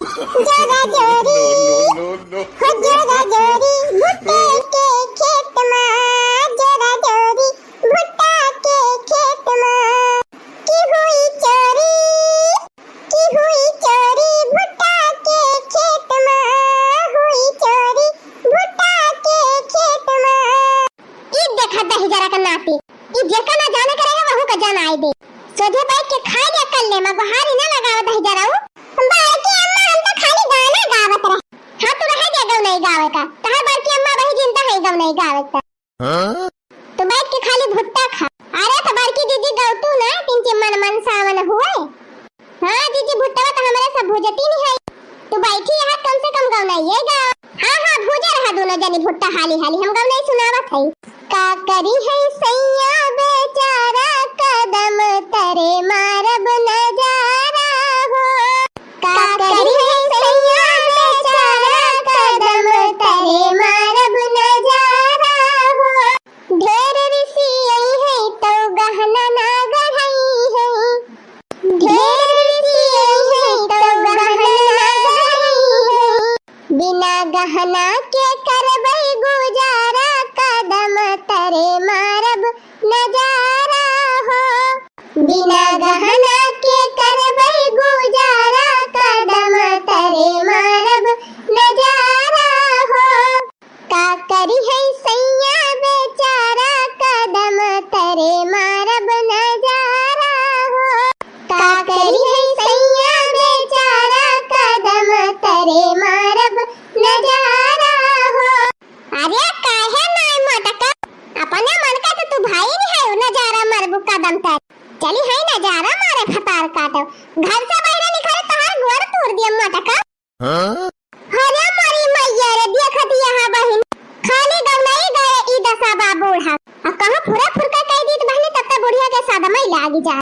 जोरा जोरी हो जोरा जोरी भुट्टे के खेत में, जोरा जोरी भुट्टा के खेत में की हुई चोरी भुट्टा के खेत में, हुई चोरी भुट्टा के खेत में। ई देखा दही जरा का नाती, ई जेका ना जाने करेगा वहु का जान आए दे। सोझे बैठ के खाए जा कर ले, मगर हारी ना लगाव दही जरा उ बाकी अम्मा हम तो खाली गाना गावत रहे। हां तो रह जा गौ नहीं गावे का, तहार बाकी अम्मा वही जिंदा है गौ नहीं गावे का। तो बैठ के खाली भुट्टा खा। अरे तो बाकी दीदी गौ तू ना तीन चिमन मन सावन हुए। हां दीदी भुट्टा तो हमारे सब भुजती नहीं है, तू बैठी है कम से कम गौ नहीं है गा। हां भुजा रहा दोनों जनी भुट्टा हाली हाली, हम गौ नहीं सुनावत है। का करी है सैया बेचारा कदम तरे मारब नजारा हो, का करी है सैया बेचारा कदम तरे मारब नजारा हो। ढेर ऋषि आई है तो गहना ना गढ़ई है, ढेर ऋषि आई है तो गहना ना गढ़ई है। बिना गहना के करबै गुजारा कदम तरे मारब नजारा हो, बिना गहना के करबै गुजारा कदम तरे मारब नजारा हो। का करी है सैया बेचारा कदम तरे मारब नजारा हो, का करी है सैया बेचारा कदम तरे मारब नजारा हो। अरे काहे नाय मटका, अपने मन का तो तू भाई नहीं है नजारा मारबू कदम तर। चली है नजारा मारे फतार काटो, घर से बाहर निकले तहार गोर तोड़ दिया मटका। अरे मारी मैया रे देखत यहां बहिन खाली गौनाई गए ई दशा बा बूढ़ा, आ कहां फुरा फुरका कह दी तो बहनी तब तक बुढ़िया के सादा में लागी जा।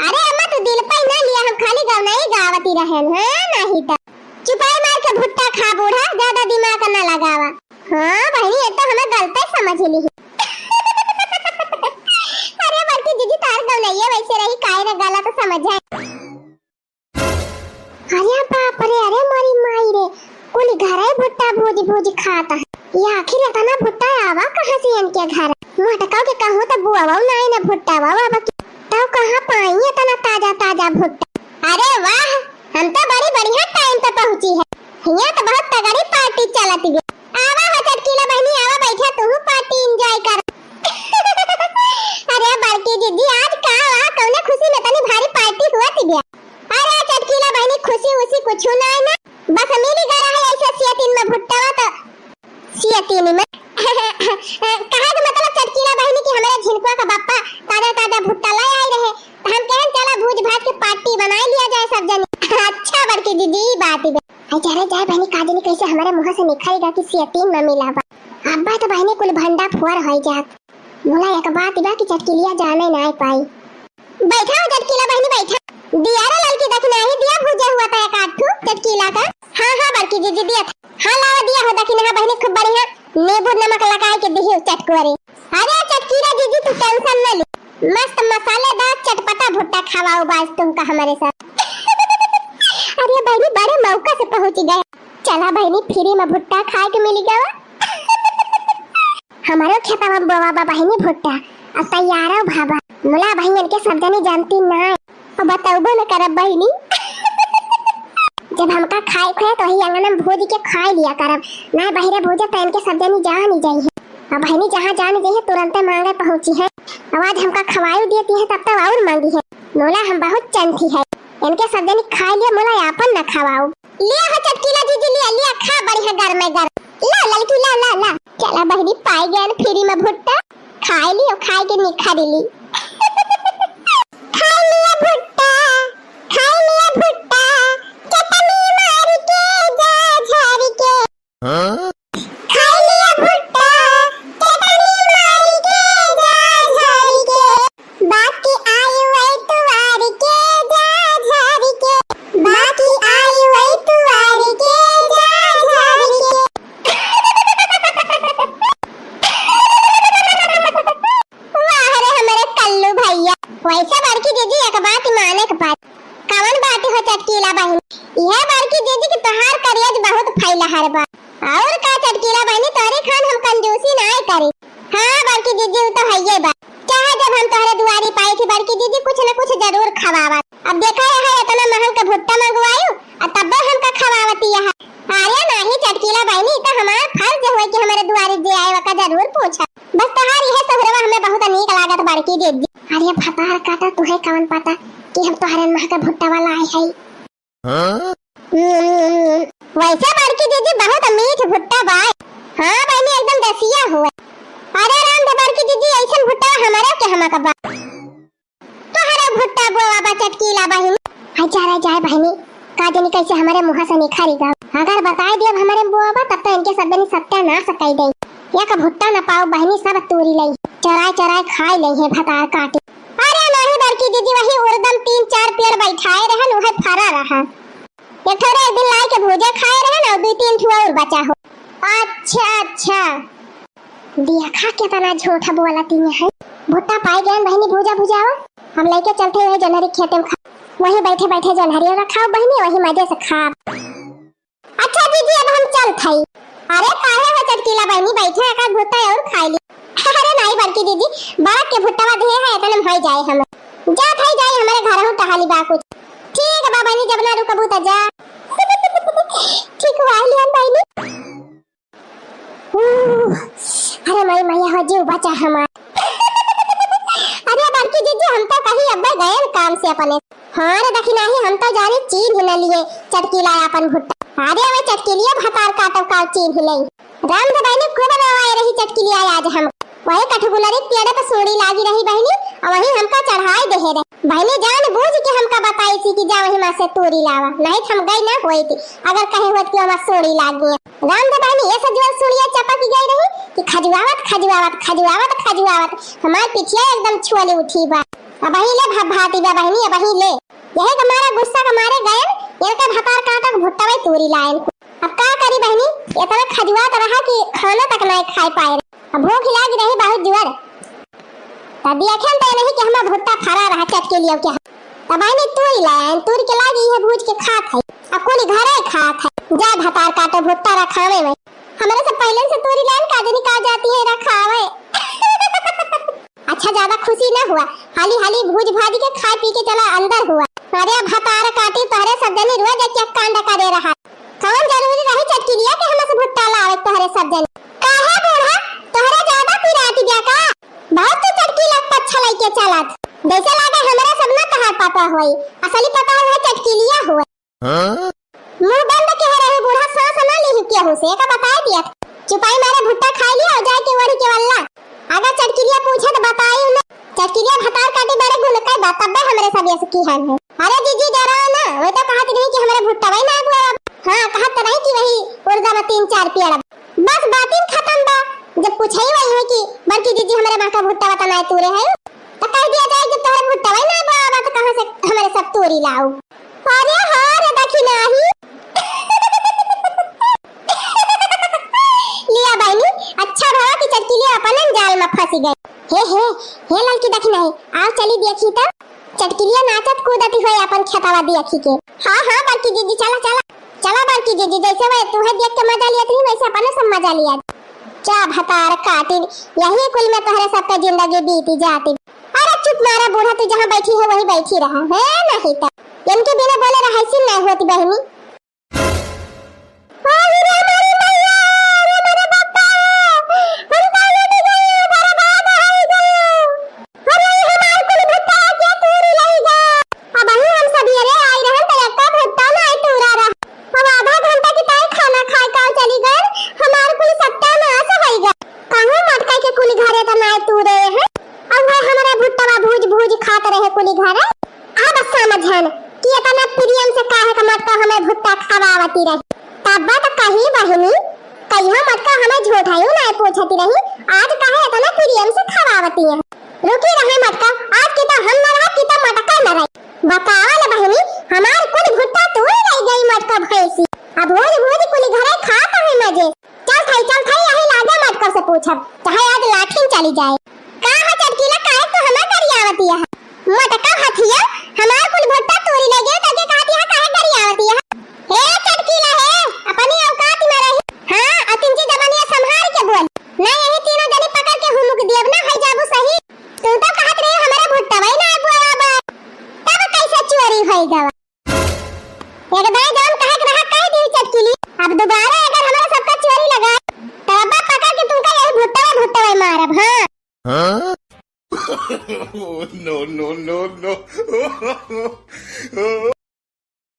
अरे अम्मा तू दिल पे ना लिया, हम खाली गौनाई गावती रहन है नहीं त चुपाई मार के भुट्टा खा बूढ़ा, ज्यादा दिमाग ना लगावा। हां बहनी ये तो हमें गलत समझ ली। अरे बल्कि दीदी तार गौनाई वैसे रही काहे रे गलत समझ है। अरे बाप रे, अरे मारी माई रे कोली घरे भुट्टा भोजी भोजी खाता है। ये आखिर इतना भुट्टा आवा कहां से इनके घर, मटका के कहूं तो बुआ वाव नहीं ना भुट्टा वावा बाकी तो कहां पाई इतना ताजा ताजा भुट्टा। अरे वाह, हम तो बड़ी बढ़िया टाइम पे पहुंची है, यहाँ तो बहुत तगड़ी पार्टी चलती है। आवा हो चटकीला बहनी आवा, बैठा तू पार्टी एंजॉय कर। अरे बड़की दीदी आज का वा कौने खुशी में तनी भारी पार्टी हुआ तिबिया। अरे चटकीला बहनी खुशी उसी कुछ ना है ना, बस मिली गरा है ऐसा सियातीन में भुट्टा वा तो सियातीन में कहा कि मतलब चटकीला बहनी की हमारे झिनकुआ का बापा ताजा ताजा भुट्टा लाए आए रहे, तो हम कहन चला भूज भात के पार्टी बना लिया जाए सब जने। अच्छा बड़की दीदी बात ही अरे जाए बहनी काजनी कैसे हमारे मुंह से निकलेगा कि सियातीन में मिला बा। अब्बा तो बहनी कुल भंडा फुआर हो जात, बोला एक बात बा कि चटकीलिया जाने ना पाई। बैठा हो चटकीला बहनी बैठा, दिया रे लड़की दखना ही दिया भुजा हुआ था एक आठू चटकीला का। हां बड़की दीदी दिया था, हां लावा दिया हो दखना बहनी खूब बढ़िया नींबू नमक लगा के दिही चटकुरे। अरे चटकीला दीदी तू टेंशन न ले, मस्त मसालेदार चटपटा भुट्टा खवाओ बाज तुमका हमारे साथ। अरे बहनी बड़े मौका से पहुंच गए, चला बहनी फ्री में भुट्टा खाए के मिल गया। हमारो खेता में बाबा बहनी भुट्टा अब तैयार हो भाबा, मुला बहन के सब जने जानती ना अब बताऊबो न करब बहनी। जब हमका खाए खे तो ही अंगना में भोज के खाए लिया करब ना, बहिरे भोज पहन के सब जने जान ही जाई है। अब बहनी जहां जान जाई है तुरंत मांगे पहुंची है, आवाज हमका खवाई देती है तब तक और मांगी है। मोला हम बहुत चंथी है, इनके सब जने खा लिया मोला अपन न खवाओ। ले हो चटकीला दीदी ले खा बढ़िया घर में घर ला लड़की ला चला बहनी पाई गए फ्री में भुट्टा खाए ली और खाए के निखा ली। खाए लिया भुट्टा चटनी मार के जा झाड़ के। खाए लिया भुट्टा चटनी मार के जा झाड़ के, बाकी आई वही तुवार के जा झाड़ के, बाकी आई वही तुवार के जा झाड़ के। वाह रे हमारे दीदी कि तोहार करियज बहुत फैला हर बा। और का चटकीला बहनी तोरे खान हम कंजूसी नाय करी। हां बड़की दीदी वो तो हइये बा। चाहे जब हम तोहरे दुआरी पाई थी बड़की दीदी कुछ न कुछ जरूर खवावत। अब देखा है इतना महंगा का भुट्टा मंगवायो और तब हमका खवावती है। अरे नहीं चटकीला बहनी तो हमारा फर्ज है कि हमारे दुआरी जे आए वका जरूर पूछा। बस तोहार यह सहुरवा हमें बहुत नीक लागत बड़की दीदी। अरे फतार काटा तुहे कौन पता कि हम तोहरे महंगा भुट्टा वाला आए है। वैसे बड़की दीदी बहुत मीठ भुट्टा बा। हां बहनी एकदम दसिया हुआ। अरे राम दे बड़की दीदी ऐसन भुट्टा हमारे के हम का बा। तोहरे भुट्टा बोवा बा चटकीला बहनी। हाय जाए बहनी का जानी कैसे हमारे मुंह से निखरेगा। अगर बता दियो हमारे बोवा बा तब तो इनके सब बनी सत्या ना सकाई दे। या का भुट्टा ना पाओ बहनी सब तोरी लई चराय खाई लई है भतार काटी। अरे नहीं बड़की दीदी वही उर्दम 3-4 पेड़ बैठाए रहन उहे फरा रहा। एक थोड़ा एक दिन लाई के भुजे खाए रहन और 2-3 ठुआ और बचा हो। अच्छा दिया खा के तना झूठा बोला तीन है। भुट्टा पाई गए बहनी भुजाओ हम लेके चलते हुए जनहरी खेते में खा। वही बैठे जनहरी रखाओ बहनी वही मजे से खा। अच्छा दीदी अब हम चल थई। अरे काहे हो चटकीला बहनी बैठे का भुट्टा और खाई ली। अरे नहीं बड़की दीदी बड़ा के भुट्टा दे है तने होई जाए हम जा थई जाए हमारे घर हो टहाली बा कुछ। ठीक है बाबा जब ना रुकबू त जा। ठीक वाली हम बहनी। अरे मैया हो जीव बचा हमार। अरे बड़की दीदी हम तो कहीं अब्बे गए काम से अपने। हां रे देखी नहीं हम तो जानी चीन हिला लिए चटकीला अपन भुट्टा। अरे वे चटकीलिया भतार काटो का चीन हिलाई। राम दे बहनी खूब बनवाए रही चटकीलिया आज हम। वही कठगुलरी पेड़ पे सोड़ी लागी रही बहनी और वही हमका चढ़ाई दे रहे। बहनी जान बूझ के हमका बताई थी कि जा वही मां से तोरी लावा नहीं हम गई ना होई थी। अगर कहे होत कि हमार सोड़ी लाग गई। राम दे बहनी ऐसा जोर सोड़िया चपक गई रही कि खजुआवत हमार पिछिया एकदम छुअले उठी बा। अब वही ले भाती बा बहनी अब वही ले यही हमारा गुस्सा के मारे गए इनका भतार काटा भुट्टा में तोरी लाए। अब का करी बहनी इतना खजुआत रहा कि खाना तक नहीं खाई पाए। अब भूख लाग रही बहुत जोर तब देखें तो नहीं कि हमारा भुट्टा फरा रहा चटके लियो क्या। अब बहनी तोरी लाए तोरी के लागी है भूज के खात है। अब कोई घरे खात है जा भतार काटो भुट्टा रखावे में हमारे से पहले से तोरी लाइन काजनी का जाती है रखावे। अच्छा ज्यादा खुशी ना हुआ हाली भूज भाजी के खा पी के चला अंदर हुआ। अरे भतार काटी तोहरे सब जनी रोज एक कांड का दे रहा। कौन जरूरी रही चटकी लिया कि हमसे भुट्टा लावे तोहरे सब जनी। काहे बूढ़ा तोहरे ज्यादा पिराती गया का बहुत तो चटकी लग अच्छा लेके चलत जैसे लागे हमरा सब ना तहार पता होई असली पता है चटकी लिया हुआ। मुंह बंद के रहे बूढ़ा सांस ना ली क्या हो से का बता दिया। चुपाई मारे भुट्टा खा लिया और जाके वही के वल्ला अगर चटकीलिया पूछे तो बताई ना चटकीलिया भतार काटे बड़े गुल का बात तब हमरे सब ऐसे की हाल है। अरे जीजी डरो ना वो तो कहत नहीं कि हमारे भुट्टा वही ना हुआ। हां कहत नहीं कि वही उर्दा में 3-4 पेड़ बस बातें खत्म बा। जब पूछई वही है कि बड़की जीजी हमारे मां का भुट्टा बता ना तूरे है तो कह दिया जाए कि तोहरे भुट्टा वही ना बा तो कहां से हमारे सब तोरी लाओ। अरे हां रे देखी नहीं लिया बहनी अच्छा भला कि चटकीलिया अपन जाल में फंस गई। हे लड़की देखी नहीं आओ चली देखी तो चटकीलिया नाचत कूदती हुई अपन खेतावा देखी के। हां बड़की दीदी चला बड़की दीदी जैसे वे तू है देख के मजा लिया थी वैसे अपन सब मजा लिया। चा भतार काटी यही कुल में तोहरे सब का जिंदगी बीती जाती। अरे चुप मारा बूढ़ा तू जहां बैठी है वही बैठी रहा है नहीं तो इनके बिना बोले रहा सी नहीं होती बहनी। आज कहे इतना प्रियम से खवावती है रुकी रहे मटका आज की तो हम ना रहा की तो मटका न रही। बतावल बहनी हमार कुल भुट्टा तोड़ ले गई मटका भैंसी। अब भोज कुल घरे खा कहे मजे। चल थाई यही लागे मटका से पूछब चाहे आज लाठी चली जाए। का है चटकीला काहे तो हमें करियावती है मटका हथिया हमार कुल भुट्टा तोड़ी ले गए तके कहती है काहे करियावती है। हे चटकी भई जावा एक दाई जान कहे के रहा कहे दी चटकीली अब दोबारा अगर हमारा सबका चोरी लगा तो अब्बा पकड़ के तुमका यही भुट्टा मारब हां no, no, no, no.